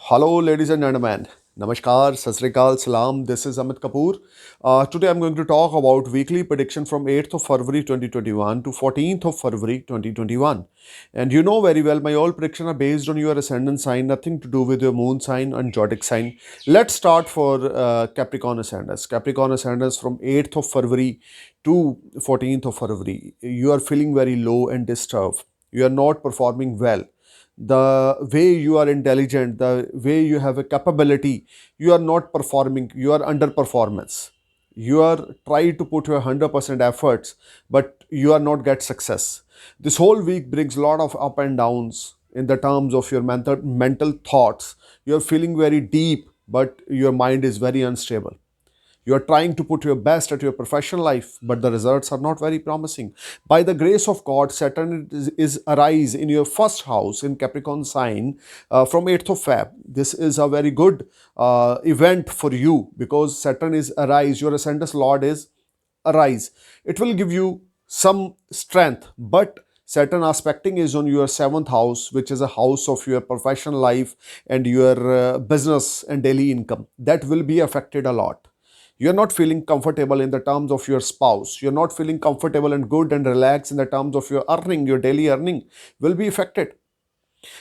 Hello, ladies and gentlemen. Namaskar, Sasrikal, Salam. This is Amit Kapoor. Today I'm going to talk about weekly prediction from 8th of February 2021 to 14th of February 2021. And you know very well, my all predictions are based on your ascendant sign, nothing to do with your moon sign and zodiac sign. Let's start for Capricorn ascendants. Capricorn ascendants from 8th of February to 14th of February. You are feeling very low and disturbed. You are not performing well. The way you are intelligent, the way you have a capability, you are not performing, you are underperformance. You are trying to put your 100% efforts, but you are not get success. This whole week brings a lot of up and downs in the terms of your mental thoughts. You are feeling very deep, but your mind is very unstable. You are trying to put your best at your professional life, but the results are not very promising. By the grace of God, Saturn is arise in your first house in Capricorn sign from 8th of Feb. This is a very good event for you because Saturn is arise. Your ascendant Lord is arise. It will give you some strength, but Saturn aspecting is on your seventh house, which is a house of your professional life and your business and daily income. That will be affected a lot. You're not feeling comfortable in the terms of your spouse. You're not feeling comfortable and good and relaxed in the terms of your earning. Your daily earning will be affected.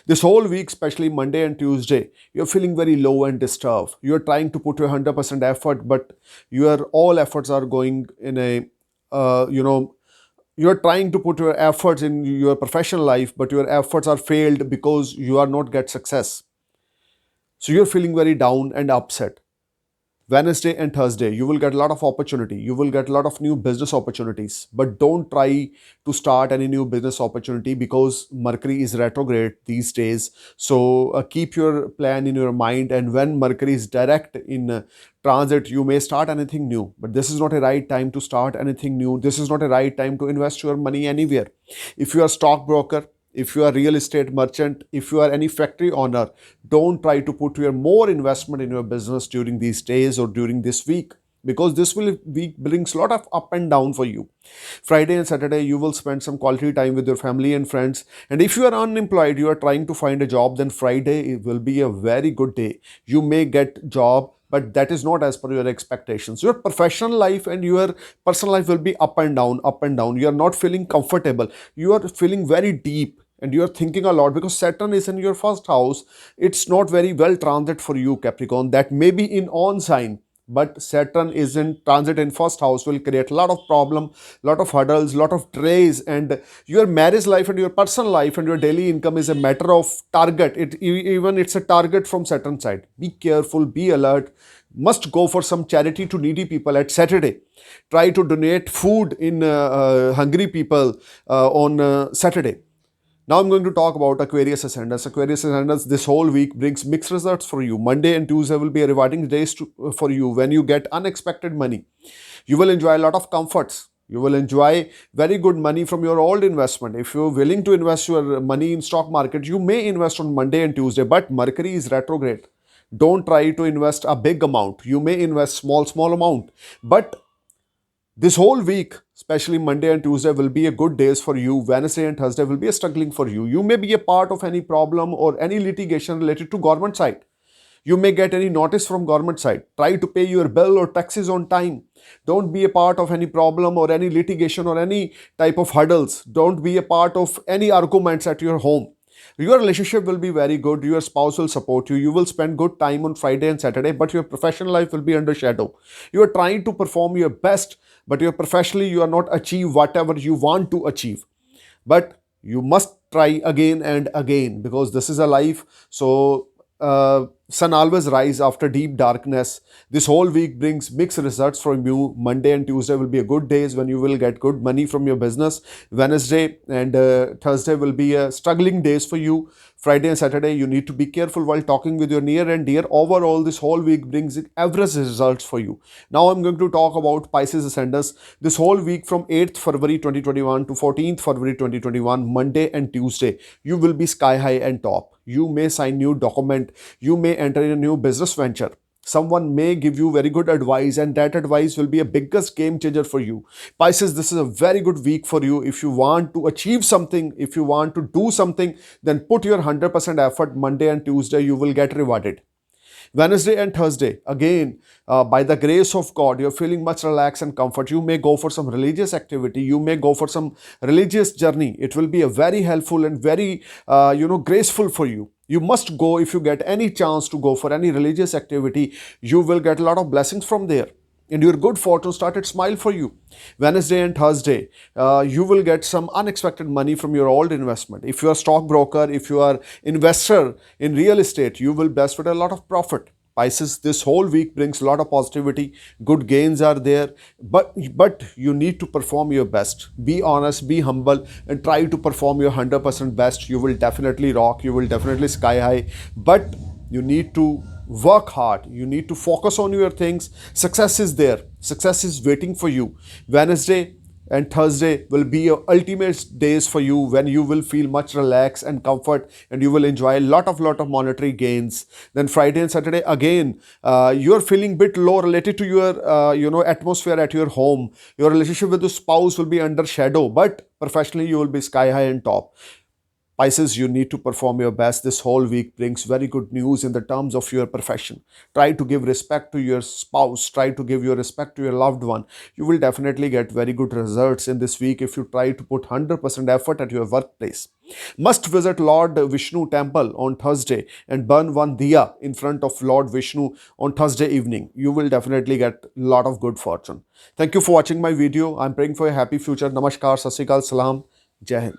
This whole week, especially Monday and Tuesday, you're feeling very low and disturbed. You're trying to put your 100% effort, but your all efforts are going in a, you know, you're trying to put your efforts in your professional life, but your efforts are failed because you are not get success. So you're feeling very down and upset. Wednesday and Thursday, you will get a lot of opportunity. You will get a lot of new business opportunities. But don't try to start any new business opportunity because Mercury is retrograde these days. So keep your plan in your mind. And when Mercury is direct in transit, you may start anything new. But this is not a right time to start anything new. This is not a right time to invest your money anywhere. If you are stockbroker, if you are real estate merchant, if you are any factory owner, don't try to put your more investment in your business during these days or during this week because this will week brings a lot of up and down for you. Friday and Saturday you will spend some quality time with your family and friends, and if you are unemployed, you are trying to find a job, then Friday it will be a very good day. You may get job, but that is not as per your expectations. Your professional life and your personal life will be up and down, up and down. You are not feeling comfortable. You are feeling very deep and you are thinking a lot because Saturn is in your first house. It's not very well transit for you, Capricorn. That may be in on sign, but Saturn is in transit in first house will create a lot of problem, lot of hurdles, lot of delays, and your marriage life and your personal life and your daily income is a matter of target. Even it's a target from Saturn side. Be careful, be alert. Must go for some charity to needy people at Saturday. Try to donate food in hungry people on Saturday. Now I'm going to talk about Aquarius ascendants. Aquarius ascendants, this whole week brings mixed results for you. Monday and Tuesday will be a rewarding days for you when you get unexpected money. You will enjoy a lot of comforts. You will enjoy very good money from your old investment. If you're willing to invest your money in stock market, you may invest on Monday and Tuesday, but Mercury is retrograde. Don't try to invest a big amount. You may invest small amount, but this whole week, especially Monday and Tuesday, will be a good days for you. Wednesday and Thursday will be a struggling for you. You may be a part of any problem or any litigation related to government side. You may get any notice from government side. Try to pay your bill or taxes on time. Don't be a part of any problem or any litigation or any type of hurdles. Don't be a part of any arguments at your home. Your relationship will be very good. Your spouse will support you. You will spend good time on Friday and Saturday, but your professional life will be under shadow. You are trying to perform your best, but your professionally you are not achieve whatever you want to achieve. But you must try again and again because this is a life. So sun always rise after deep darkness. This whole week brings mixed results from you. Monday and Tuesday will be a good days when you will get good money from your business. Wednesday and Thursday will be struggling days for you. Friday and Saturday you need to be careful while talking with your near and dear. Overall, this whole week brings average results for you. Now I'm going to talk about Pisces ascendants. This whole week from 8th February 2021 to 14th February 2021, Monday and Tuesday, you will be sky high and top. You may sign new document. You may enter in a new business venture. Someone may give you very good advice, and that advice will be a biggest game changer for you. Pisces, this is a very good week for you. If you want to achieve something, if you want to do something, then put your 100% effort. Monday and Tuesday you will get rewarded. Wednesday and Thursday, again, by the grace of God, you're feeling much relaxed and comfort. You may go for some religious activity. You may go for some religious journey. It will be a very helpful and very, graceful for you. You must go if you get any chance to go for any religious activity. You will get a lot of blessings from there, and your good fortune started smile for you. Wednesday and Thursday, you will get some unexpected money from your old investment. If you are stockbroker, if you are investor in real estate, you will best with a lot of profit. Pisces, this whole week brings a lot of positivity. Good gains are there, but you need to perform your best. Be honest, be humble, and try to perform your 100% best. You will definitely rock. You will definitely sky high, but you need to work hard. You need to focus on your things. Success is there. Success is waiting for you. Wednesday and Thursday will be your ultimate days for you, when you will feel much relaxed and comfort, and you will enjoy a lot of monetary gains. Then Friday and Saturday, again, you are feeling bit low related to your atmosphere at your home. Your relationship with the spouse will be under shadow, but professionally you will be sky high and top. Pisces, you need to perform your best. This whole week brings very good news in the terms of your profession. Try to give respect to your spouse. Try to give your respect to your loved one. You will definitely get very good results in this week if you try to put 100% effort at your workplace. Must visit Lord Vishnu temple on Thursday and burn one diya in front of Lord Vishnu on Thursday evening. You will definitely get a lot of good fortune. Thank you for watching my video. I'm praying for a happy future. Namaskar, Sat Sri Akal, Salam, Jai Hind.